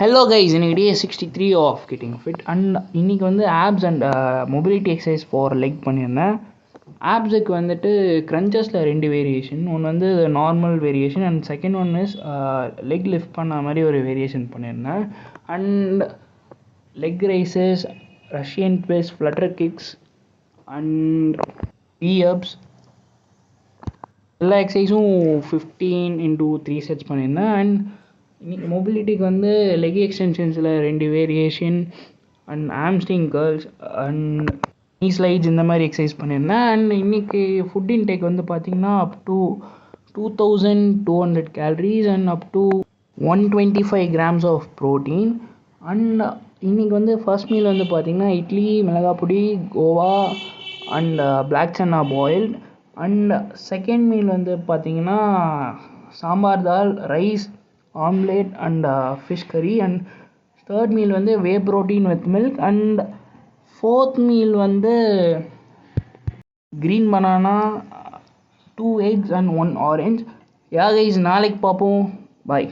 Hello guys, இன்னைக்கு day 63 of getting fit and இன்றைக்கி வந்து abs and mobility exercise for leg பண்ணியிருந்தேன். ஆப்ஸுக்கு வந்துட்டு க்ரன்ச்சஸில் 2 வேரியேஷன். ஒன்று வந்து normal variation and second one is leg lift பண்ண மாதிரி ஒரு வேரியேஷன் பண்ணியிருந்தேன். And leg raises, Russian twist, flutter kicks and ரீஅப்ஸ் எல்லா எக்ஸசைஸும் 15x3 செட்ஸ் பண்ணியிருந்தேன். அண்ட் இன்னைக்கு மொபிலிட்டிக்கு வந்து லெக் எக்ஸ்டென்ஷன்ஸில் 2 variation and hamstring curls and knee slides இந்த மாதிரி எக்ஸசைஸ் பண்ணியிருந்தேன். அண்ட் இன்றைக்கி ஃபுட் இன்டேக் வந்து பார்த்திங்கன்னா up to 2200 calories and up to 125 grams of protein. And இன்றைக்கி வந்து ஃபர்ஸ்ட் மீல் வந்து பார்த்திங்கன்னா இட்லி, மிளகாப்பொடி, கோவா and black chana boiled. And second meal வந்து பார்த்திங்கன்னா sambar dal, rice, omelette and fish curry. And third meal வந்து whey protein with milk. And fourth meal வந்து green banana, 2 eggs and 1 orange. Yeah guys, நாளைக்கு பார்ப்போம். பாய்.